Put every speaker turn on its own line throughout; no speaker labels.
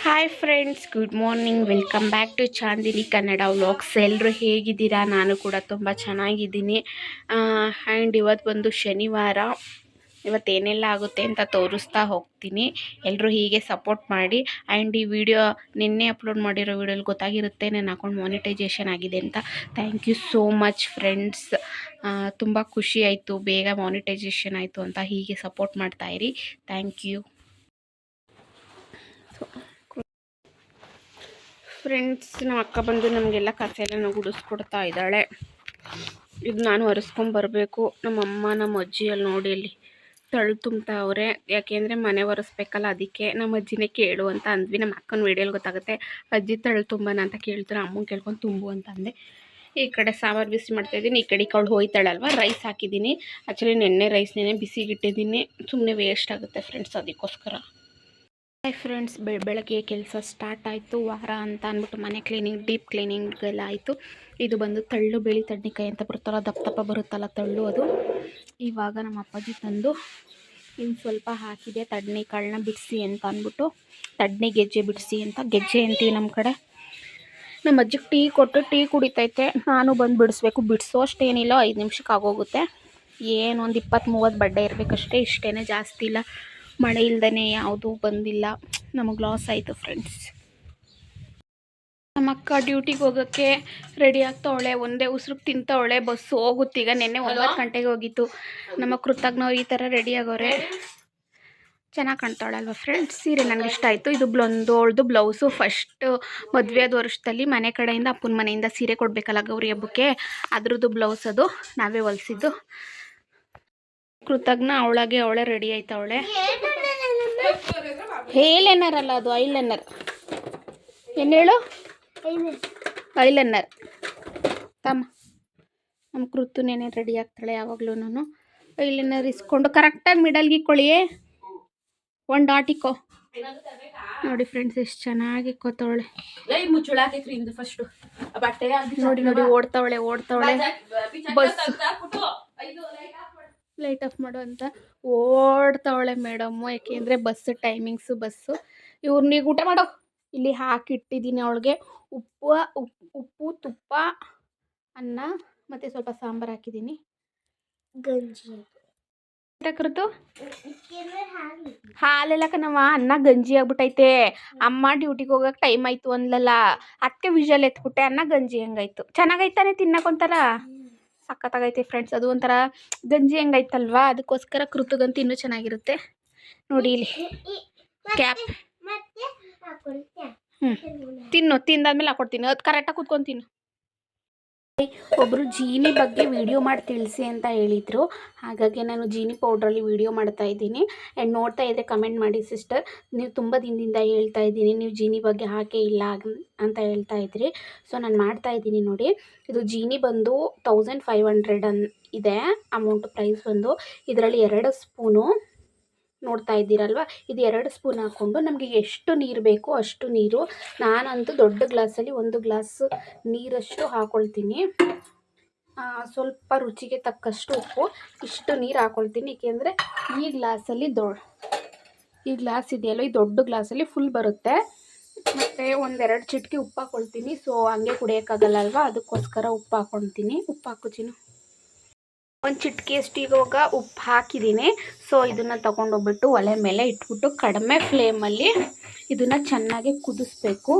Hi friends, good morning. Welcome back to Chandini Kannada vlogs. ಎಲ್ಲರೂ ಹೇಗಿದ್ದೀರಾ? ನಾನು ಕೂಡ ತುಂಬ ಚೆನ್ನಾಗಿದ್ದೀನಿ. ಆ್ಯಂಡ್ ಇವತ್ತು ಬಂದು ಶನಿವಾರ. ಇವತ್ತೇನೆಲ್ಲ ಆಗುತ್ತೆ ಅಂತ ತೋರಿಸ್ತಾ ಹೋಗ್ತೀನಿ. ಎಲ್ಲರೂ ಹೀಗೆ ಸಪೋರ್ಟ್ ಮಾಡಿ. ಆ್ಯಂಡ್ ಈ ವಿಡಿಯೋ ನಿನ್ನೆ ಅಪ್ಲೋಡ್ ಮಾಡಿರೋ ವಿಡಿಯೋಲಿ ಗೊತ್ತಾಗಿರುತ್ತೆ ನನ್ನ ಅಕೌಂಟ್ ಮಾನಿಟೈಸೇಷನ್ ಆಗಿದೆ ಅಂತ. Thank you so much friends. ತುಂಬ ಖುಷಿ ಆಯಿತು ಬೇಗ ಮಾನಿಟೈಸೇಷನ್ ಆಯಿತು ಅಂತ. ಹೀಗೆ ಸಪೋರ್ಟ್ ಮಾಡ್ತಾಯಿರಿ. Thank you friends. ನಮ್ಮ ಅಕ್ಕ ಬಂದು ನಮಗೆಲ್ಲ ಕಸ ಎಲ್ಲ ಗುಡಿಸ್ಕೊಡ್ತಾ ಇದ್ದಾಳೆ. ಇದು ನಾನು ಒರೆಸ್ಕೊಂಬರ್ಬೇಕು. ನಮ್ಮಮ್ಮ ನಮ್ಮ ಅಜ್ಜಿಯಲ್ಲಿ ನೋಡಿ ಅಲ್ಲಿ ತಳ್ಳು ತುಂಬ್ತಾವ್ರೆ. ಯಾಕೆಂದರೆ ಮನೆ ಒರೆಸ್ಬೇಕಲ್ಲ, ಅದಕ್ಕೆ ನಮ್ಮ ಅಜ್ಜಿನೇ ಕೇಳು ಅಂತ ಅಂದ್ವಿ. ನಮ್ಮ ಅಕ್ಕನ ವೀಡಿಯೋಲಿ ಗೊತ್ತಾಗುತ್ತೆ. ಅಜ್ಜಿ ತಳ್ಳು ತುಂಬನ ಅಂತ ಕೇಳ್ತಾರೆ. ಅಮ್ಮನ ಕೇಳ್ಕೊಂಡು ತುಂಬು ಅಂತ ಅಂದೆ. ಈ ಕಡೆ ಸಾಂಬಾರು ಬಿಸಿ ಮಾಡ್ತಾಯಿದ್ದೀನಿ. ಈ ಕಡೆ ಅವಳು ಹೋಯ್ತಾಳಲ್ವ, ರೈಸ್ ಹಾಕಿದ್ದೀನಿ. ಆ್ಯಕ್ಚುಲಿ ನೆನ್ನೆ ರೈಸ್ನೇ ಬಿಸಿಗಿಟ್ಟಿದ್ದೀನಿ. ಸುಮ್ಮನೆ ವೇಸ್ಟ್ ಆಗುತ್ತೆ ಫ್ರೆಂಡ್ಸ್, ಅದಕ್ಕೋಸ್ಕರ. ಹಾಯ್ ಫ್ರೆಂಡ್ಸ್, ಬೆಳಗ್ಗೆ ಕೆಲಸ ಸ್ಟಾರ್ಟ್ ಆಯಿತು. ವಾರ ಅಂತ ಅಂದ್ಬಿಟ್ಟು ಮನೆ ಕ್ಲೀನಿಂಗ್, ಡೀಪ್ ಕ್ಲೀನಿಂಗ್ ಎಲ್ಲ ಆಯಿತು. ಇದು ಬಂದು ತಳ್ಳು ಬೇಳಿ ತಡ್ನಿಕಾಯಿ ಅಂತ ಬರುತ್ತಲ್ಲ, ದಪ್ಪ ಬರುತ್ತಲ್ಲ ತಳ್ಳು, ಅದು ಇವಾಗ ನಮ್ಮ ಅಪ್ಪಾಜಿ ತಂದು ಇನ್ನು ಸ್ವಲ್ಪ ಹಾಕಿದೆ. ತಡ್ನಿಕಾಳನ್ನ ಬಿಡಿಸಿ ಅಂತ ಅಂದ್ಬಿಟ್ಟು, ತಡ್ನಿ ಗೆಜ್ಜೆ ಬಿಡಿಸಿ ಅಂತ, ಗೆಜ್ಜೆ ಅಂತೀವಿ ನಮ್ಮ ಕಡೆ. ನಮ್ಮ ಅಜ್ಜಿಗೆ ಟೀ ಕೊಟ್ಟು ಟೀ ಕುಡಿತೈತೆ. ನಾನು ಬಂದು ಬಿಡಿಸ್ಬೇಕು. ಬಿಡಿಸೋ ಅಷ್ಟೇನಿಲ್ಲ, 5 ನಿಮಿಷಕ್ಕೆ ಆಗೋಗುತ್ತೆ. ಏನು ಒಂದು 20-30 ಬಡ್ಡೆ ಇರಬೇಕಷ್ಟೇ, ಇಷ್ಟೇ, ಜಾಸ್ತಿ ಇಲ್ಲ. ಮಳೆ ಇಲ್ದೇ ಯಾವುದೂ ಬಂದಿಲ್ಲ. ನಮಗೆ ಲಾಸ್ ಆಯಿತು ಫ್ರೆಂಡ್ಸ್. ನಮ್ಮ ಅಕ್ಕ ಡ್ಯೂಟಿಗೆ ಹೋಗೋಕ್ಕೆ ರೆಡಿ ಆಗ್ತಾವಳೆ. ಒಂದೇ ಉಸಿರು ತಿಂತವಳೆ. ಬಸ್ಸು ಹೋಗುತ್ತೀಗ. ನೆನ್ನೆ 9 ಗಂಟೆಗೆ ಹೋಗಿತ್ತು. ನಮ್ಮ ಕೃತಜ್ಞವ್ರು ಈ ಥರ ರೆಡಿ ಆಗೋರೆ. ಚೆನ್ನಾಗಿ ಕಾಣ್ತಾವಳಲ್ವ ಫ್ರೆಂಡ್ಸ್. ಸೀರೆ ನನಗೆ ಇಷ್ಟ ಆಯಿತು. ಇದು ಬ್ಲೊಂದೋಳ್ದು ಬ್ಲೌಸು. ಫಸ್ಟ್ ಮದುವೆ ಆದ ವರ್ಷದಲ್ಲಿ ಮನೆ ಕಡೆಯಿಂದ, ಅಪ್ಪನ ಮನೆಯಿಂದ ಸೀರೆ ಕೊಡಬೇಕಲ್ಲ ಗೌರಿ ಹಬ್ಬಕ್ಕೆ, ಅದ್ರದ್ದು ಬ್ಲೌಸ್ ಅದು ನಾವೇ ಹೊಲಿಸಿದ್ದು. ಕೃತಜ್ಞ ಅವಳೇ ರೆಡಿ ಆಯ್ತವಳೆ. ಹೇಲೆನ್ನರ್ ಅಲ್ಲ, ಅದು ಐಲೈನರ್. ಏನು ಹೇಳು? ಐಲೈನರ್. ತಮ್ಮ ನಮ್ಮ ಕೃತುನೇನೆ ರೆಡಿ ಆಗ್ತಾಳೆ ಯಾವಾಗಲೂ. ಐಲೈನರ್ ಇಸ್ಕೊಂಡು ಕರೆಕ್ಟಾಗಿ ಮಿಡಲ್ಗೆ ಇಕ್ಕೊಳ್ಳಿ. 1 ಡಾಟ್ ಇಕ್ಕೋ. ನೋಡಿ ಫ್ರೆಂಡ್ಸ್, ಎಷ್ಟು ಚೆನ್ನಾಗಿ ಇಕ್ಕೋತಾವಳೆ. ನೋಡಿ ನೋಡಿ, ಓಡ್ತಾವಳೆ. ಬಸ್ ಲೈಟ್ ಆಫ್ ಮಾಡು ಅಂತ ಓಡ್ತಾವಳೆ ಮೇಡಮ್ಮು. ಯಾಕೆಂದರೆ ಬಸ್ಸು ಇವ್ರನ್ನೀಗ ಊಟ ಮಾಡೋ ಇಲ್ಲಿ ಹಾಕಿಟ್ಟಿದ್ದೀನಿ. ಅವಳಿಗೆ ಉಪ್ಪು ತುಪ್ಪ, ಅನ್ನ ಮತ್ತು ಸ್ವಲ್ಪ ಸಾಂಬಾರು ಹಾಕಿದ್ದೀನಿ. ಗಂಜಿ ಕೃತು ಹಾಲೆಲ್ಲ ಕಣವ. ಅನ್ನ ಗಂಜಿ ಆಗ್ಬಿಟ್ಟೈತೆ. ಅಮ್ಮ ಡ್ಯೂಟಿಗೆ ಹೋಗಕ್ಕೆ ಟೈಮ್ ಆಯಿತು ಅಂದ್ಲಲ್ಲ, ಅದಕ್ಕೆ ವಿಷಲ್ ಎತ್ಬಿಟ್ಟೆ. ಅನ್ನ ಗಂಜಿ ಹೆಂಗಾಯ್ತು? ಚೆನ್ನಾಗೈತಾನೆ ತಿನ್ನಕೊಂತಾರ? ಸಖತ್ತಾಗೈತೆ ಫ್ರೆಂಡ್ಸ್. ಅದು ಒಂಥರ ಗಂಜಿ ಹೆಂಗೈತಲ್ವಾ, ಅದಕ್ಕೋಸ್ಕರ ಕೃತಗಂತೂ ಇನ್ನೂ ಚೆನ್ನಾಗಿರುತ್ತೆ. ನೋಡಿ ಇಲ್ಲಿ ಕ್ಯಾಪ್. ತಿಂದಾದ್ಮೇಲೆ ಹಾಕೊಡ್ತೀನಿ. ಅದು ಕರೆಕ್ಟಾಗಿ ಕೂತ್ಕೊಂಡು ತಿನ್ನು. ಒಬ್ಬರು ಜೀನಿ ಬಗ್ಗೆ ವಿಡಿಯೋ ಮಾಡಿ ತಿಳಿಸಿ ಅಂತ ಹೇಳಿದರು. ಹಾಗಾಗಿ ನಾನು ಜೀನಿ ಪೌಡ್ರಲ್ಲಿ ವಿಡಿಯೋ ಮಾಡ್ತಾ ಇದ್ದೀನಿ. ಆ್ಯಂಡ್ ನೋಡ್ತಾ ಇದ್ದರೆ ಕಮೆಂಟ್ ಮಾಡಿ ಸಿಸ್ಟರ್, ನೀವು ತುಂಬ ದಿನದಿಂದ ಹೇಳ್ತಾ ಇದ್ದೀನಿ, ನೀವು ಜೀನಿ ಬಗ್ಗೆ ಹಾಕೇ ಇಲ್ಲ ಅಂತ ಹೇಳ್ತಾ ಇದ್ರಿ. ಸೊ ನಾನು ಮಾಡ್ತಾ ಇದ್ದೀನಿ ನೋಡಿ. ಇದು ಜೀನಿ ಬಂದು 1500 ಇದೆ ಅಮೌಂಟ್, ಪ್ರೈಸ್ ಬಂದು. ಇದರಲ್ಲಿ 2 ಸ್ಪೂನು ನೋಡ್ತಾ ಇದ್ದೀರಲ್ವ, ಇದು 2 ಸ್ಪೂನ್ ಹಾಕ್ಕೊಂಡು ನಮಗೆ ಎಷ್ಟು ನೀರು ಬೇಕೋ ಅಷ್ಟು ನೀರು. ನಾನಂತೂ ದೊಡ್ಡ ಗ್ಲಾಸಲ್ಲಿ 1 ಗ್ಲಾಸ್ ನೀರಷ್ಟು ಹಾಕ್ಕೊಳ್ತೀನಿ. ಸ್ವಲ್ಪ ರುಚಿಗೆ ತಕ್ಕಷ್ಟು ಉಪ್ಪು, ಇಷ್ಟು ನೀರು ಹಾಕ್ಕೊಳ್ತೀನಿ. ಏಕೆಂದರೆ ಈ ಗ್ಲಾಸಲ್ಲಿ ಈ ಗ್ಲಾಸ್ ಇದೆಯಲ್ಲ, ಈ ದೊಡ್ಡ ಗ್ಲಾಸಲ್ಲಿ ಫುಲ್ ಬರುತ್ತೆ. ಮತ್ತು 1-2 ಚಿಟಿಕೆ ಉಪ್ಪು ಹಾಕ್ಕೊಳ್ತೀನಿ. ಸೊ ಹಂಗೆ ಕುಡಿಯೋಕ್ಕಾಗಲ್ಲ ಅಲ್ವಾ, ಅದಕ್ಕೋಸ್ಕರ ಉಪ್ಪು ಹಾಕ್ಕೊಳ್ತೀನಿ. ಉಪ್ಪು ಹಾಕೋತೀನಿ. 1 ಚಿಟಿಕೆಯಷ್ಟು ಇವಾಗ ಉಪ್ಪು ಹಾಕಿದ್ದೀನಿ. ಸೊ ಇದನ್ನು ತೊಗೊಂಡೋಗ್ಬಿಟ್ಟು ಒಲೆ ಮೇಲೆ ಇಟ್ಬಿಟ್ಟು ಕಡಿಮೆ ಫ್ಲೇಮಲ್ಲಿ ಇದನ್ನು ಚೆನ್ನಾಗಿ ಕುದಿಸ್ಬೇಕು.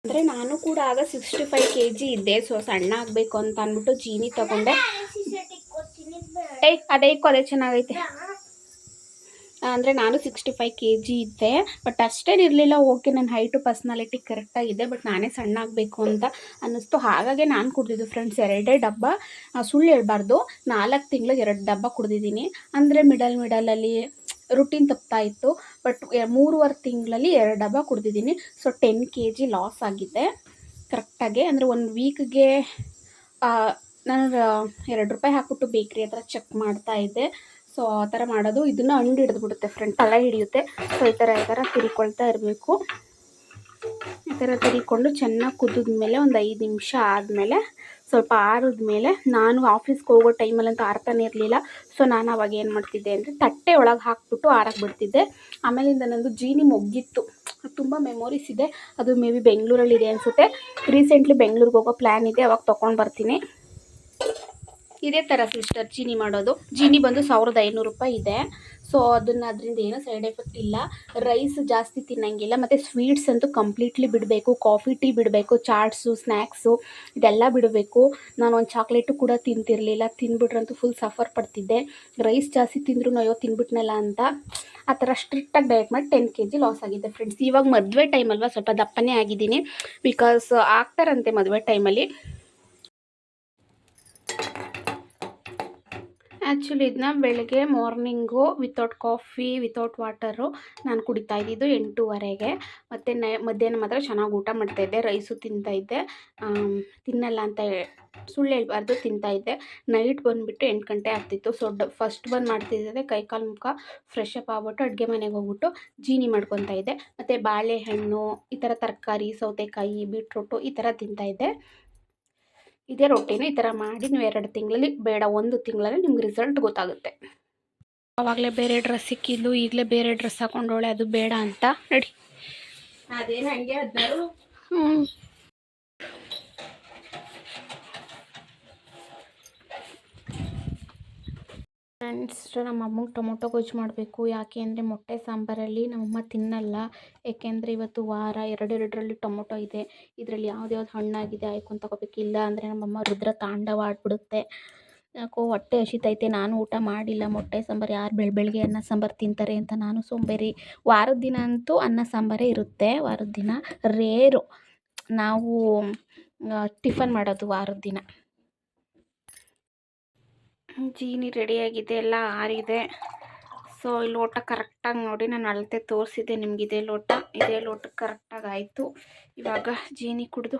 ಅಂದರೆ ನಾನು ಕೂಡ ಆಗ 65 kg ಇದ್ದೆ. ಸೊ ಸಣ್ಣ ಆಗಬೇಕು ಅಂತ ಅಂದ್ಬಿಟ್ಟು ಜೀನಿ ತೊಗೊಂಡೆ. ಅದೇ ಚೆನ್ನಾಗೈತೆ. ಅಂದರೆ ನಾನು 65 kg ಇದ್ದೆ, ಬಟ್ ಅಷ್ಟೇನಿರಲಿಲ್ಲ. ಓಕೆ, ನನ್ನ ಹೈಟು ಪರ್ಸ್ನಾಲಿಟಿ ಕರೆಕ್ಟಾಗಿದೆ. ಬಟ್ ನಾನೇ ಸಣ್ಣ ಆಗಬೇಕು ಅಂತ ಅನ್ನಿಸ್ತು. ಹಾಗಾಗಿ ನಾನು ಕುಡಿದಿದ್ದು ಫ್ರೆಂಡ್ಸ್ 2 ಡಬ್ಬ. ಸುಳ್ಳು ಹೇಳ್ಬಾರ್ದು, 4 ತಿಂಗಳಿಗೆ 2 ಡಬ್ಬ ಕುಡಿದಿದ್ದೀನಿ. ಅಂದರೆ ಮಿಡಲಲ್ಲಿ ರುಟೀನ್ ತಪ್ತಾ ಇತ್ತು. ಬಟ್ 3.5 ತಿಂಗಳಲ್ಲಿ 2 ಡಬ್ಬ ಕುಡಿದಿದ್ದೀನಿ. ಸೊ 10 kg ಲಾಸ್ ಆಗಿದೆ ಕರೆಕ್ಟಾಗಿ. ಅಂದರೆ 1 ವೀಕ್ಗೆ ನಾನು 2 ರೂಪಾಯಿ ಹಾಕ್ಬಿಟ್ಟು ಬೇಕ್ರಿ ಹತ್ರ ಚೆಕ್ ಮಾಡ್ತಾಯಿದ್ದೆ. ಸೊ ಆ ಥರ ಮಾಡೋದು. ಇದನ್ನು ಅಂಡು ಹಿಡಿದ್ಬಿಡುತ್ತೆ ಫ್ರೆಂಡ್, ತಲೆ ಹಿಡಿಯುತ್ತೆ. ಸೊ ಈ ಥರ ತಿರ್ಕೊಳ್ತಾ ಇರಬೇಕು. ಈ ಥರ ತಿರ್ಕೊಂಡು ಚೆನ್ನಾಗಿ ಕುದಿದ್ಮೇಲೆ ಒಂದು 5 ನಿಮಿಷ ಆದಮೇಲೆ ಸ್ವಲ್ಪ ಆರಿದ ಮೇಲೆ ನಾನು ಆಫೀಸ್ಗೆ ಹೋಗೋ ಟೈಮಲ್ಲಂತೂ ಆರ್ತಾನೆ ಇರಲಿಲ್ಲ. ಸೊ ನಾನು ಅವಾಗ ಏನು ಮಾಡ್ತಿದ್ದೆ ಅಂದರೆ ತಟ್ಟೆ ಒಳಗೆ ಹಾಕ್ಬಿಟ್ಟು ಆರಕ್ಕೆ ಬಿಡ್ತಿದ್ದೆ. ಆಮೇಲಿಂದ ನಂದು ಜೀನಿ ಮೊಗ್ಗಿತ್ತು, ತುಂಬ ಮೆಮೊರೀಸ್ ಇದೆ. ಅದು ಮೇ ಬಿ ಬೆಂಗಳೂರಲ್ಲಿದೆ ಅನಿಸುತ್ತೆ. ರೀಸೆಂಟ್ಲಿ ಬೆಂಗಳೂರಿಗೆ ಹೋಗೋ ಪ್ಲ್ಯಾನ್ ಇದೆ, ಅವಾಗ ತೊಗೊಂಡು ಬರ್ತೀನಿ. ಇದೇ ಥರ ಸಿಸ್ಟರ್ ಜೀನಿ ಮಾಡೋದು. ಜೀನಿ ಬಂದು 1500 ರೂಪಾಯಿ ಇದೆ. ಸೊ ಅದರಿಂದ ಏನೂ ಸೈಡ್ ಎಫೆಕ್ಟ್ ಇಲ್ಲ. ರೈಸ್ ಜಾಸ್ತಿ ತಿನ್ನಂಗಿಲ್ಲ, ಮತ್ತು ಸ್ವೀಟ್ಸ್ ಅಂತೂ ಕಂಪ್ಲೀಟ್ಲಿ ಬಿಡಬೇಕು. ಕಾಫಿ ಟೀ ಬಿಡಬೇಕು, ಚಾಟ್ಸು ಸ್ನ್ಯಾಕ್ಸು ಇದೆಲ್ಲ ಬಿಡಬೇಕು. ನಾನು ಒಂದು ಚಾಕ್ಲೇಟು ಕೂಡ ತಿಂತಿರಲಿಲ್ಲ. ತಿಂದ್ಬಿಟ್ರಂತೂ ಫುಲ್ ಸಫರ್ ಪಡ್ತಿದ್ದೆ. ರೈಸ್ ಜಾಸ್ತಿ ತಿಂದ್ರೂ ಅಯ್ಯೋ ತಿಂದ್ಬಿಟ್ನಲ್ಲ ಅಂತ ಆ ಥರ ಸ್ಟ್ರಿಕ್ಟಾಗಿ ಡಯಟ್ ಮಾಡಿ 10 kg ಲಾಸ್ ಆಗಿದೆ ಫ್ರೆಂಡ್ಸ್. ಇವಾಗ ಮದುವೆ ಟೈಮ್ ಅಲ್ವಾ, ಸ್ವಲ್ಪ ದಪ್ಪನೇ ಆಗಿದ್ದೀನಿ. ಬಿಕಾಸ್ ಆಗ್ತಾರಂತೆ ಮದುವೆ ಟೈಮಲ್ಲಿ. ಆ್ಯಕ್ಚುಲಿ ಇದನ್ನ ಬೆಳಗ್ಗೆ morning without coffee without water ನಾನು ಕುಡಿತಾ ಇದ್ದಿದ್ದು 8:30ಗೆ. ಮತ್ತು ಮಧ್ಯಾಹ್ನ ಮಾತ್ರ ಚೆನ್ನಾಗಿ ಊಟ ಮಾಡ್ತಾಯಿದ್ದೆ, ರೈಸು ತಿಂತಾಯಿದ್ದೆ. ತಿನ್ನಲ್ಲ ಅಂತ ಸುಳ್ಳು ಹೇಳ್ಬಾರ್ದು, ತಿಂತಾಯಿದ್ದೆ. ನೈಟ್ ಬಂದುಬಿಟ್ಟು 8 ಗಂಟೆ ಆಗ್ತಿತ್ತು. ಸೊ ಫಸ್ಟ್ ಬಂದು ಮಾಡ್ತಿದ್ದೆ ಕೈ ಕಾಲು ಮುಖ ಫ್ರೆಶ್ ಅಪ್ ಆಗ್ಬಿಟ್ಟು ಅಡುಗೆ ಮನೆಗೆ ಹೋಗ್ಬಿಟ್ಟು ಜೀನಿ ಮಾಡ್ಕೊತಾ ಇದ್ದೆ. ಮತ್ತು ಬಾಳೆಹಣ್ಣು, ಈ ಥರ ತರಕಾರಿ, ಸೌತೆಕಾಯಿ, ಬೀಟ್ರೂಟು ಈ ಥರ ತಿಂತಾಯಿದ್ದೆ. ಇದೇ ರೊಟ್ಟಿನ ಈ ಥರ ಮಾಡಿ ನೀವು 2 ತಿಂಗಳಲ್ಲಿ ಬೇಡ 1 ತಿಂಗಳಲ್ಲಿ ನಿಮ್ಗೆ ರಿಸಲ್ಟ್ ಗೊತ್ತಾಗುತ್ತೆ. ಆವಾಗಲೇ ಬೇರೆ ಡ್ರೆಸ್ ಸಿಕ್ಕಿದ್ಲು, ಈಗಲೇ ಬೇರೆ ಡ್ರೆಸ್ ಹಾಕೊಂಡೋಳೆ, ಅದು ಬೇಡ ಅಂತ ನಡಿ. ಅದೇನು ಹಂಗೆ ಅದ್ನಾರು. ಫ್ರೆಂಡ್ಸ್, ನಮ್ಮ ಅಮ್ಮಗೆ ಟೊಮೊಟೊ ಗೊಜ್ಜು ಮಾಡಬೇಕು. ಯಾಕೆ ಅಂದರೆ ಮೊಟ್ಟೆ ಸಾಂಬಾರಲ್ಲಿ ನಮ್ಮಮ್ಮ ತಿನ್ನಲ್ಲ. ಏಕೆಂದರೆ ಇವತ್ತು ವಾರ 2 ಟೊಮೊಟೊ ಇದೆ. ಇದರಲ್ಲಿ ಯಾವ್ದು ಹಣ್ಣಾಗಿದೆ ಆಯ್ಕೊಂಡು ತಗೋಬೇಕು. ಇಲ್ಲ ಅಂದರೆ ನಮ್ಮಮ್ಮ ರುದ್ರ ತಾಂಡವ ಆಡ್ಬಿಡುತ್ತೆ. ಯಾಕೋ ಹೊಟ್ಟೆ ಹಸಿತೈತೆ, ನಾನು ಊಟ ಮಾಡಿಲ್ಲ. ಮೊಟ್ಟೆ ಸಾಂಬಾರು ಯಾರು ಬೆಳಗ್ಗೆ ಅನ್ನ ಸಾಂಬಾರು ತಿಂತಾರೆ ಅಂತ ನಾನು ಸೋಂಬೇರಿ. ವಾರದ ದಿನ ಅಂತೂ ಅನ್ನ ಸಾಂಬಾರೇ ಇರುತ್ತೆ. ವಾರದ ದಿನ ರೇರು ನಾವು ಟಿಫನ್ ಮಾಡೋದು ವಾರದ ದಿನ. ಜೀನಿ ರೆಡಿಯಾಗಿದೆ, ಎಲ್ಲ ಆರಿದೆ. ಸೊ ಈ ಲೋಟ ಕರೆಕ್ಟಾಗಿ ನೋಡಿ ನಾನು ಅಳತೆ ತೋರಿಸಿದ್ದೆ ನಿಮ್ಗೆ. ಇದೇ ಲೋಟ ಕರೆಕ್ಟಾಗಿ ಆಯಿತು. ಇವಾಗ ಜೀನಿ ಕುಡಿದು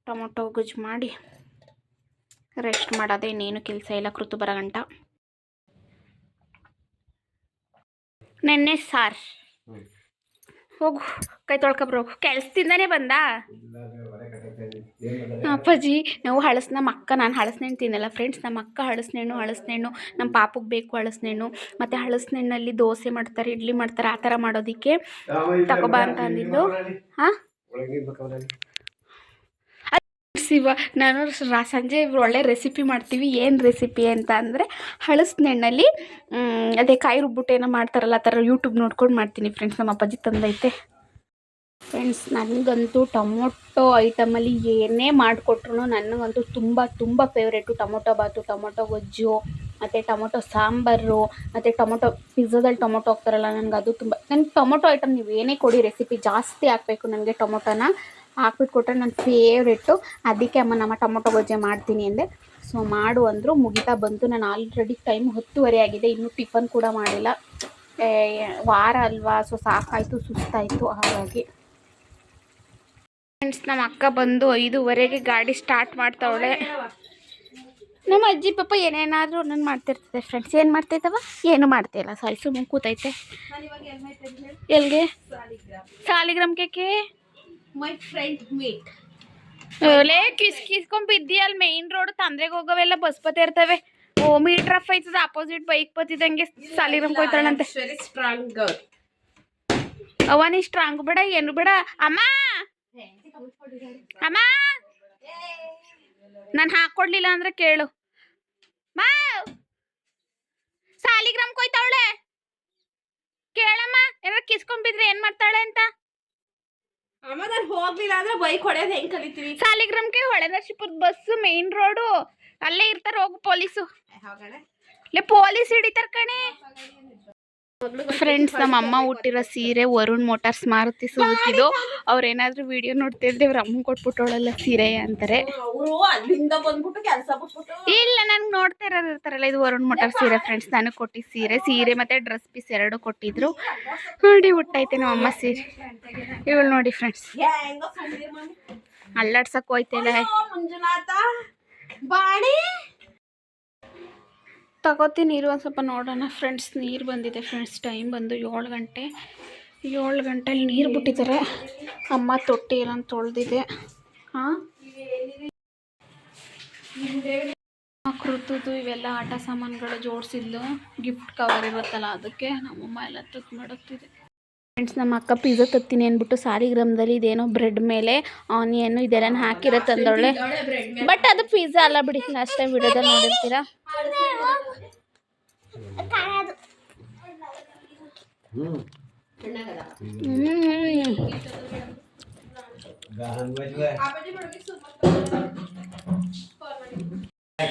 ಟೊಮೊಟೊ ಗೊಜ್ಜು ಮಾಡಿ ರೆಸ್ಟ್ ಮಾಡೋದೇ, ಇನ್ನೇನು ಕೆಲಸ ಇಲ್ಲ ಕೃತು ಬರಗಂಟ. ನೆನ್ನೆ ಸಾರ್ ಹೋಗು ಕೈ ತೊಳ್ಕೊಬ್ರೋಗು. ಕೆಲ್ಸದಿಂದನೇ ಬಂದ ಅಪ್ಪಾಜಿ. ನಾವು ನಮ್ಮ ಅಕ್ಕ, ನಾನು ಹಳಸನೆಣ್ಣು ತಿನ್ನಲ್ಲ ಫ್ರೆಂಡ್ಸ್. ನಮ್ಮ ಅಕ್ಕ ಹಳಸನೆಣ್ಣು ನಮ್ಮ ಪಾಪಕ್ಕೆ ಬೇಕು ಹಳಸನೆಣ್ಣು. ಮತ್ತು ಹಳಸನೆಣ್ಣಲ್ಲಿ ದೋಸೆ ಮಾಡ್ತಾರೆ, ಇಡ್ಲಿ ಮಾಡ್ತಾರೆ. ಆ ಥರ ಮಾಡೋದಕ್ಕೆ ತಗೋಬಾ ಅಂತ ಅಂದಿದ್ದು. ಹಾಂ ನಾನು ಸಂಜೆ ಒಳ್ಳೆ ರೆಸಿಪಿ ಮಾಡ್ತೀವಿ. ಏನು ರೆಸಿಪಿ ಅಂತ ಅಂದರೆ ಹಳಸನೆಣ್ಣಲ್ಲಿ ಅದೇ ಕಾಯಿ ರುಬ್ಬಿಟ್ಟು ಏನೋ ಮಾಡ್ತಾರಲ್ಲ ಆ ಥರ ಯೂಟ್ಯೂಬ್ ನೋಡ್ಕೊಂಡು ಮಾಡ್ತೀನಿ ಫ್ರೆಂಡ್ಸ್. ನಮ್ಮ ಅಪ್ಪಾಜಿ ತಂದೈತೆ ಫ್ರೆಂಡ್ಸ್. ನನಗಂತೂ ಟೊಮೊಟೊ ಐಟಮಲ್ಲಿ ಏನೇ ಮಾಡಿಕೊಟ್ರು ನನಗಂತೂ ತುಂಬ ಫೇವ್ರೇಟು. ಟೊಮೊಟೊ ಬಾತು, ಟೊಮೊಟೊ ಗೊಜ್ಜು, ಮತ್ತು ಟೊಮೊಟೊ ಸಾಂಬಾರು, ಮತ್ತು ಟೊಮೊಟೊ ಪಿಜ್ಜಾದಲ್ಲಿ ಟೊಮೊಟೊ ಹಾಕ್ತಾರಲ್ಲ, ನನಗೆ ಅದು ತುಂಬ. ನನಗೆ ಟೊಮೊಟೊ ಐಟಮ್ ನೀವು ಏನೇ ಕೊಡಿ ರೆಸಿಪಿ ಜಾಸ್ತಿ ಹಾಕಬೇಕು. ನನಗೆ ಟೊಮೊಟೊನ ಹಾಕ್ಬಿಟ್ಟು ಕೊಟ್ಟರೆ ನನ್ನ ಫೇವ್ರೇಟು. ಅದಕ್ಕೆ ಅಮ್ಮ ನಮ್ಮ ಟೊಮೊಟೊ ಗೊಜ್ಜೆ ಮಾಡ್ತೀನಿ ಅಂದೆ. ಸೊ ಮಾಡು ಅಂದರು, ಮುಗಿತಾ ಬಂತು. ನಾನು ಆಲ್ರೆಡಿ ಟೈಮ್ 10:30 ಆಗಿದೆ, ಇನ್ನೂ ಟಿಫನ್ ಕೂಡ ಮಾಡಿಲ್ಲ. ವಾರ ಅಲ್ವಾ, ಸೊ ಸಾಕಾಯಿತು, ಸುಸ್ತಾಯಿತು. ಹಾಗಾಗಿ ಫ್ರೆಂಡ್ಸ್, ನಮ್ಮ ಅಕ್ಕ ಬಂದು 5:30ಗೆ ಗಾಡಿ ಸ್ಟಾರ್ಟ್ ಮಾಡ್ತಾವಳೆ. ನಮ್ಮ ಅಜ್ಜಿ ಪಾಪ ಏನೇನಾದರೂ ಒಂದೊಂದು ಮಾಡ್ತಿರ್ತದೆ ಫ್ರೆಂಡ್ಸ್. ಏನು ಮಾಡ್ತೈತವ? ಏನು ಮಾಡ್ತಾಯಿಲ್ಲ, ಸಾರಿ ಸುಮ್ಮನೆ ಕೂತೈತೆ. ಎಲ್ಲಿಗೆ? ಸಾಲಿಗ್ರಾಮ್ ಕೇಕೆ ಮೈ ಫ್ರೆಂಡ್ ಮೀಟ್ ಲೇ ಕಿಸ್ಕೊಂಡ್ ಬಿದ್ದಿಯಲ್ಲಿ ಮೇನ್ ರೋಡ್ ತಂದ್ರೆಗೆ ಹೋಗೋವೆಲ್ಲ ಬಸ್ ಬತ್ತೆ ಇರ್ತವೆ. ಓ ಮೀಟರ್ ಆಫ್ ಆಯ್ತದ, ಅಪೋಸಿಟ್ ಬೈಕ್ ಬತ್ತಿದಂಗೆ ಸಾಲಿಗ್ರಾಮ್ ಹೋಯ್ತಾಳಂತೆ. ಅವನಿ ಸ್ಟ್ರಾಂಗ್ ಬೇಡ, ಏನು ಬೇಡ. ಅಮ್ಮ ನಾನು ಹಾಕೊಡ್ಲಿಲ್ಲ ಅಂದ್ರೆ ಕೇಳು. ಮಾ ಸಾಲಿಗ್ರಾಮ್ ಕೊಯ್ತಾವಳೆ, ಕೇಳಮ್ಮ. ಏನಾರ ಕಿಸ್ಕೊಂಡ್ ಬಿದ್ರೆ ಏನ್ ಮಾಡ್ತಾಳೆ ಅಂತ. ಅಮ್ಮ ನಾನು ಹೋಗ್ಲಿಲ್ಲ ಅಂದ್ರೆ ಬೈಕ್ ಹೊಡೆಯೋದು ಹೆಂಗ್ ಕಲಿತೀವಿ? ಸಾಲಿಗ್ರಾಮ್ಗೆ ಹೊಳೆನರಸೀಪುರದ ಬಸ್ ಮೇನ್ ರೋಡು, ಅಲ್ಲೇ ಇರ್ತಾರ. ಹೋಗು ಪೊಲೀಸು, ಪೊಲೀಸ್ ಹಿಡಿತಾರ ಕಣೆ. ಫ್ರೆಂಡ್ಸ್, ನಮ್ಮ ಅಮ್ಮ ಹುಟ್ಟಿರೋ ಸೀರೆ ವರುಣ್ ಮೋಟಾರ್ಸ್ ಮಾರುತಿ ಸುಜುಕಿದು. ಅವ್ರೇನಾದ್ರೂ ವಿಡಿಯೋ ನೋಡ್ತಿದ್ರೆ ಇವ್ರ ಅಮ್ಮ ಕೊಟ್ಬಿಟ್ಟೋಳಲ್ಲ ಸೀರೆ ಅಂತಾರೆ. ಇಲ್ಲ, ನಂಗೆ ನೋಡ್ತಾ ಇರ್ತಾರಲ್ಲ, ಇದು ವರುಣ್ ಮೋಟಾರ್ಸ್ ಸೀರೆ ಫ್ರೆಂಡ್ಸ್. ನನಗೆ ಕೊಟ್ಟಿದ್ದು ಸೀರೆ ಮತ್ತೆ ಡ್ರೆಸ್ ಪೀಸ್ 2 ಕೊಟ್ಟಿದ್ರು. ನೋಡಿ ಹುಟ್ಟೈತೆ ನಮ್ಮ ಅಮ್ಮ ಸೀರೆ. ಇವಳು ನೋಡಿ ಫ್ರೆಂಡ್ಸ್, ಅಲ್ಲಾಡ್ಸಕ್ ಹೋಯ್ತಲ್ಲ. ತಗೋತೀನಿ ನೀರು ಒಂದು ಸ್ವಲ್ಪ ನೋಡೋಣ ಫ್ರೆಂಡ್ಸ್. ನೀರು ಬಂದಿದೆ ಫ್ರೆಂಡ್ಸ್. ಟೈಮ್ ಬಂದು 7 ಗಂಟೆ. 7 ಗಂಟೆಲಿ ನೀರು ಬಿಟ್ಟಿದ್ದಾರೆ. ಅಮ್ಮ ತೊಟ್ಟಿ ಎಲ್ಲ ತೊಳೆದಿದೆ. ಹಾಂ ಕೃತುದು ಇವೆಲ್ಲ ಆಟ ಸಾಮಾನುಗಳು ಜೋಡಿಸಿದ್ಲು. ಗಿಫ್ಟ್ ಕವರ್ ಇರುತ್ತಲ್ಲ ಅದಕ್ಕೆ ನಮ್ಮಮ್ಮ ಎಲ್ಲ ತುತ್ತು ಮಾಡುತ್ತಿದೆ. ಫ್ರೆಂಡ್ಸ್, ನಮ್ಮ ಅಕ್ಕ ಪಿಜ್ಜಾ ತತ್ತೀನಿ ಅಂದ್ಬಿಟ್ಟು ಸಾಲಿಗ್ರಾಮದಲ್ಲಿ ಇದೇನೋ ಬ್ರೆಡ್ ಮೇಲೆ ಆನಿಯನ್ನು ಇದೆಲ್ಲ ಹಾಕಿರೋ ತಂದೊಳ್ಳೆ. ಬಟ್ ಅದು ಪಿಜ್ಜಾ ಅಲ್ಲ ಬಿಡಿ, ಲಾಸ್ಟ್ ಟೈಮ್ ವಿಡಿಯೋದಲ್ಲಿ ನೋಡಿರ್ತೀರಾ.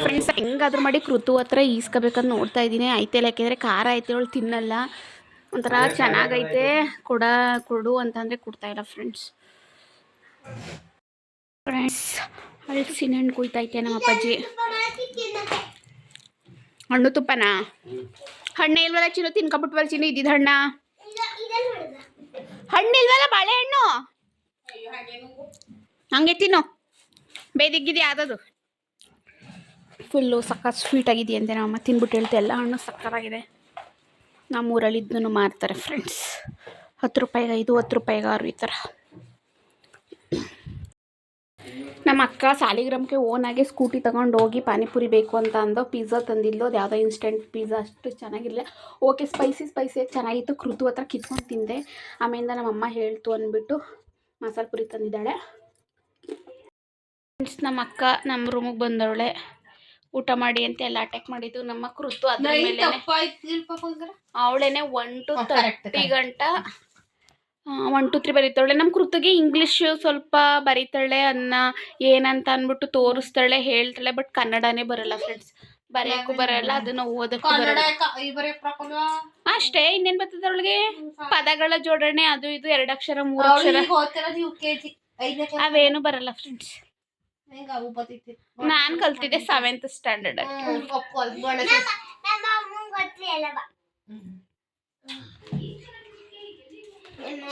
ಫ್ರೆಂಡ್ಸ್, ಹೆಂಗಾದ್ರೂ ಮಾಡಿ ಕೃತು ಹತ್ರ ಈಸ್ಕೋಬೇಕಂತ ನೋಡ್ತಾ ಇದ್ದೀನಿ. ಐತೆ ಯಾಕೆಂದರೆ ಖಾರ ಐತೆ, ಅವಳು ತಿನ್ನಲ್ಲ. ಒಂಥರ ಚೆನ್ನಾಗೈತೆ, ಕೊಡು ಅಂತಂದರೆ ಕೊಡ್ತಾಯಿಲ್ಲ ಫ್ರೆಂಡ್ಸ್. ಹಲಸಿನ ಹಣ್ಣು ಕುಯ್ತೈತೆ ನಮ್ಮ ಅಪ್ಪಾಜಿ. ಹಣ್ಣು ತುಪ್ಪನಾ? ಹಣ್ಣೆ ಇಲ್ವಲ್ಲ ಚಿನ್ನು, ತಿನ್ಕೊಬಿಟ್ವಲ್ಲ ಚಿನ್ನು ಇದ್ದಿದ್ದು ಹಣ್ಣ. ಹಣ್ಣಿಲ್ವಲ್ಲ, ಬಾಳೆಹಣ್ಣು ಹಂಗೆ ತಿನ್ನು. ಬೇದಿಗ್ಗಿದೆ ಯಾವ್ದದು ಫುಲ್ಲು ಸಕ್ಕ ಸ್ವೀಟ್ ಆಗಿದೆಯಂತೆ. ನಮ್ಮಮ್ಮ ತಿನ್ಬಿಟ್ಟು ಹೇಳ್ತೆ ಎಲ್ಲ ಹಣ್ಣು ಸಕ್ಕತ್ತಾಗಿದೆ. ನಮ್ಮೂರಲ್ಲಿ ಇದನ್ನು ಮಾರ್ತಾರೆ ಫ್ರೆಂಡ್ಸ್. 10 ರೂಪಾಯಿಗೆ 5, 10 ರೂಪಾಯಿಗೆ 6 ಈ ಥರ. ನಮ್ಮ ಅಕ್ಕ ಸಾಲಿಗ್ರಾಮಕ್ಕೆ ಓನಾಗೆ ಸ್ಕೂಟಿ ತಗೊಂಡು ಹೋಗಿ ಪಾನಿಪುರಿ ಬೇಕು ಅಂತ ಅಂದು ಪಿಜ್ಜಾ ತಂದಿದ್ಲು. ಅದು ಯಾವುದೋ ಇನ್ಸ್ಟೆಂಟ್ ಪಿಜ್ಜಾ, ಅಷ್ಟು ಚೆನ್ನಾಗಿರಲಿಲ್ಲ. ಓಕೆ, ಸ್ಪೈಸಿಯಾಗಿ ಚೆನ್ನಾಗಿತ್ತು. ಕೃತು ಹತ್ರ ಕಿತ್ಕೊಂಡು ತಿಂದೆ. ಆಮೇಲಿಂದ ನಮ್ಮಮ್ಮ ಹೇಳ್ತು ಅಂದ್ಬಿಟ್ಟು ಮಸಾಲೆ ಪುರಿ ತಂದಿದ್ದಾಳೆ. ಫ್ರೆಂಡ್ಸ್, ನಮ್ಮ ಅಕ್ಕ ನಮ್ಮ ರೂಮಿಗೆ ಬಂದವಳೆ. ಊಟ ಮಾಡಿ ಅಂತ ಎಲ್ಲ ಅಟ್ಯಾಕ್ ಮಾಡಿದ್ದು ನಮ್ಮ ಕೃತು. ಅದ್ರ ಮೇಲೆ ಅವಳೇನೆ 1 to 30 ಗಂಟ 1 to 3 ಬರೀತಾಳೆ. ನಮ್ಮ ಕೃತಿಗೆ ಇಂಗ್ಲೀಷ್ ಸ್ವಲ್ಪ ಬರೀತಾಳೆ, ಅನ್ನ ಏನಂತ ಅಂದ್ಬಿಟ್ಟು ತೋರಿಸ್ತಾಳೆ, ಹೇಳ್ತಾಳೆ. ಬಟ್ ಕನ್ನಡನೇ ಬರಲ್ಲ ಫ್ರೆಂಡ್ಸ್. ಬರೆಯೋಕ್ಕೂ ಬರಲ್ಲ, ಅದನ್ನ ಓದಕ್ಕೂ ಬರಲ್ಲ. ಅಷ್ಟೇ, ಇನ್ನೇನು ಬರ್ತದೆ ಅವಳಿಗೆ? ಪದಗಳ ಜೋಡಣೆ, ಅದು ಇದು 2 ಅಕ್ಷರ 3 ಅಕ್ಷರ ಅವೇನು ಬರಲ್ಲ ಫ್ರೆಂಡ್ಸ್. ನಾನು ಕಲ್ತಿದ್ದೆ 7th ಸ್ಟ್ಯಾಂಡರ್ಡ್.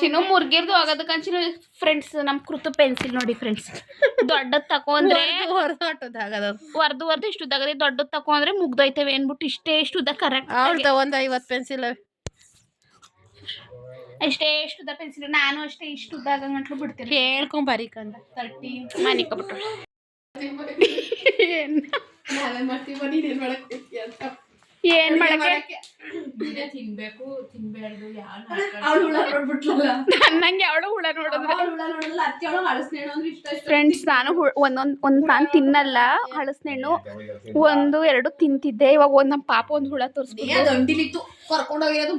ಚಿನ್ನು ಮುರ್ಗಿರ್ದು ಆಗೋದಕ್ಕಂಚಿನ ಫ್ರೆಂಡ್ಸ್. ನಮ್ಮ ಕೃತು ಪೆನ್ಸಿಲ್ ನೋಡಿ ಫ್ರೆಂಡ್ಸ್, ದೊಡ್ಡದ್ ತಕೊಂಡ್ರೆ ವರ್ದು ಇಷ್ಟು ಉದ್ದಾಗದೆ, ದೊಡ್ಡದ್ ತಕೊಂಡ್ರೆ ಮುಗ್ದೋಯ್ತವೆ ಅನ್ಬಿಟ್ಟು ಇಷ್ಟು ಉದ್ದ ಕರೆಕ್ಟ್.
ಒಂದು 50 ಪೆನ್ಸಿಲ್
ಎಷ್ಟು ಉದ್ದ ಪೆನ್ಸಿಲ್. ನಾನು ಅಷ್ಟೇ ಇಷ್ಟು ಉದ್ದ ಆಗಂಟ್ಲು ಬಿಡ್ತೀನಿ.
ಹೇಳ್ಕೊಂಡ್ ಬರೀಕಂದ 30
ಮನಿಕೊಬಿಟ್ಟು ಏನ್ ಮಾಡಕ್ಕೆ
ತಿನ್ಬೇಕು ತಿನ್ಬೇಡ್ದು
ನನ್ನಂಗೆ ಅವಳು ಹುಳ ನೋಡಿದ್ರೆ. ಫ್ರೆಂಡ್ಸ್, ನಾನು ನಾನು ತಿನ್ನಲ್ಲ ಹಳಸನೆಣ್ಣು. 1, 2 ತಿಂತಿದ್ದೆ. ಇವಾಗ ನಮ್ಮ ಪಾಪ ಒಂದು ಹುಳ
ತೋರಿಸ್ಬಿಟ್ಟು ಕರ್ಕೊಂಡೋಗಿರೋದು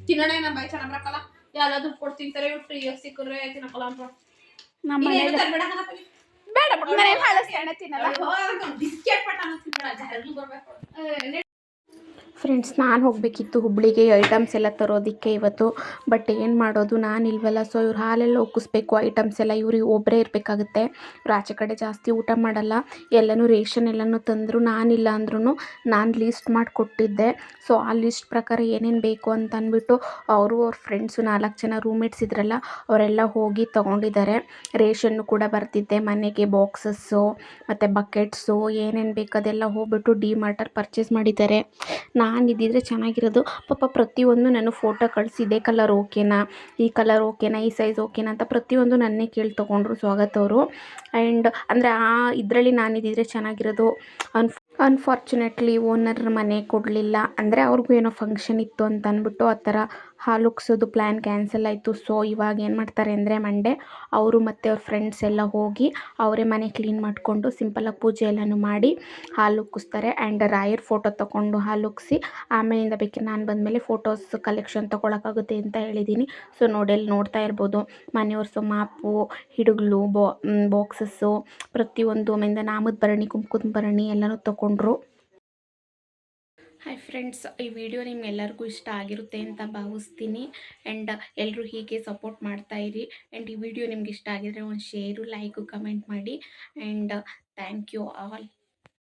ತಿನ್ನೋಣ. ನಮ್ಮ ಬೈ ಚೆನ್ನಾಗಿ ಬರಕಲ್ಲ, ಎಲ್ಲ ದುಡ್ಡು ಕೊಟ್ಟು ತಿಂತಾರೆ. ಫ್ರೀ ಸಿಕ್ಕರೆ ತಿನ್ನಕಲ್ಲ ಅಂತ
ನಮ್ಮ ಮನೇಲಿ ಬೇಡ ಬಿಡು, ನಾನೇನು ಹಳಸೆಣ್ಣೆ ತಿನ್ನಲ್ಲ. ಫ್ರೆಂಡ್ಸ್, ನಾನು ಹೋಗಬೇಕಿತ್ತು ಹುಬ್ಳಿಗೆ ಐಟಮ್ಸ್ ಎಲ್ಲ ತರೋದಕ್ಕೆ ಇವತ್ತು. ಬಟ್ ಏನು ಮಾಡೋದು, ನಾನು ಇಲ್ವಲ್ಲ. ಸೊ ಇವ್ರು ಹಾಲೆಲ್ಲ ಉಕ್ಕಿಸ್ಬೇಕು, ಐಟಮ್ಸ್ ಎಲ್ಲ ಇವ್ರಿಗೆ ಒಬ್ಬರೇ ಇರಬೇಕಾಗುತ್ತೆ. ಇವ್ರು ಆಚೆ ಕಡೆ ಜಾಸ್ತಿ ಊಟ ಮಾಡಲ್ಲ. ಎಲ್ಲನೂ ರೇಷನ್ ಎಲ್ಲನೂ ತಂದರು. ನಾನಿಲ್ಲ ಅಂದ್ರೂ ನಾನು ಲೀಸ್ಟ್ ಮಾಡಿ ಕೊಟ್ಟಿದ್ದೆ. ಸೊ ಆ ಲೀಸ್ಟ್ ಪ್ರಕಾರ ಏನೇನು ಬೇಕು ಅಂತ ಅಂದ್ಬಿಟ್ಟು ಅವರು ಅವ್ರ ಫ್ರೆಂಡ್ಸು 4 ಜನ ರೂಮ್ಮೇಟ್ಸ್ ಇದ್ರಲ್ಲ, ಅವರೆಲ್ಲ ಹೋಗಿ ತೊಗೊಂಡಿದ್ದಾರೆ. ರೇಷನ್ನು ಕೂಡ ಬರ್ತಿದ್ದೆ, ಮನೆಗೆ ಬಾಕ್ಸಸ್ಸು ಮತ್ತು ಬಕೆಟ್ಸು ಏನೇನು ಬೇಕು ಅದೆಲ್ಲ ಹೋಗ್ಬಿಟ್ಟು ಡಿ-ಮಾರ್ಟಲ್ಲಿ ಪರ್ಚೇಸ್ ಮಾಡಿದ್ದಾರೆ. ನಾನು ಇದ್ದಿದ್ರೆ ಚೆನ್ನಾಗಿರೋದು. ಪಾಪ ಪ್ರತಿಯೊಂದು ನಾನು ಫೋಟೋ ಕಳಿಸಿದ್ದೆ, ಕಲರ್ ಓಕೆನಾ, ಈ ಕಲರ್ ಓಕೆನಾ, ಈ ಸೈಜ್ ಓಕೆನಾ ಅಂತ ಪ್ರತಿಯೊಂದು ನನ್ನೇ ಕೇಳಿ ತೊಗೊಂಡ್ರು ಸ್ವಾಗತ್ ಅವರು. ಆ್ಯಂಡ್ ಅಂದರೆ ಇದರಲ್ಲಿ ನಾನಿದ್ದಿದ್ರೆ ಚೆನ್ನಾಗಿರೋದು. ಅನ್ಫಾರ್ಚುನೇಟ್ಲಿ ಓನರ್ ಮನೆ ಕೊಡಲಿಲ್ಲ. ಅಂದರೆ ಅವ್ರಿಗೂ ಏನೋ ಫಂಕ್ಷನ್ ಇತ್ತು ಅಂತ ಅಂದ್ಬಿಟ್ಟು ಆ ಥರ ಹಾಲು ಉಕ್ಸೋದು ಪ್ಲ್ಯಾನ್ ಕ್ಯಾನ್ಸಲ್ ಆಯಿತು. ಸೊ ಇವಾಗ ಏನು ಮಾಡ್ತಾರೆ ಅಂದರೆ ಮಂಡೇ ಅವರು ಮತ್ತು ಅವ್ರ ಫ್ರೆಂಡ್ಸ್ ಎಲ್ಲ ಹೋಗಿ ಅವರೇ ಮನೆ ಕ್ಲೀನ್ ಮಾಡಿಕೊಂಡು ಸಿಂಪಲಾಗಿ ಪೂಜೆ ಎಲ್ಲನೂ ಮಾಡಿ ಹಾಲು ಉಕ್ಕಿಸ್ತಾರೆ. ಆ್ಯಂಡ್ ರಾಯರ್ ಫೋಟೋ ತೊಗೊಂಡು ಹಾಲು ಉಕ್ಕಿಸಿ ಆಮೇಲಿಂದ ಬೇಕಿದ್ರೆ ನಾನು ಬಂದಮೇಲೆ ಫೋಟೋಸ್ ಕಲೆಕ್ಷನ್ ತೊಗೊಳಕ್ಕಾಗುತ್ತೆ ಅಂತ ಹೇಳಿದ್ದೀನಿ. ಸೊ ನೋಡ್ತಾ ಇರ್ಬೋದು, ಮನೆ ಒರೆಸೋ ಮಾಪು, ಹಿಡುಗ್ಲು, ಬಾಕ್ಸಸ್ಸು ಪ್ರತಿಯೊಂದು. ಆಮೇಲಿಂದ ನಾಮದ ಭರಣಿ, ಕುಂಕುಮದ ಭರಣಿ ಎಲ್ಲನೂ ತೊಗೊಂಡ್ರು. ಹಾಯ್ ಫ್ರೆಂಡ್ಸ್, ಈ ವಿಡಿಯೋ ನಿಮ್ಗೆಲ್ಲರಿಗೂ ಇಷ್ಟ ಆಗಿರುತ್ತೆ ಅಂತ ಭಾವಿಸ್ತೀನಿ. ಆ್ಯಂಡ್ ಎಲ್ಲರೂ ಹೀಗೆ ಸಪೋರ್ಟ್ ಮಾಡ್ತಾಯಿರಿ. ಆ್ಯಂಡ್ ಈ ವಿಡಿಯೋ ನಿಮ್ಗೆ ಇಷ್ಟ ಆಗಿದ್ರೆ ಒಂದು ಶೇರು, ಲೈಕು, ಕಮೆಂಟ್ ಮಾಡಿ. And thank you all.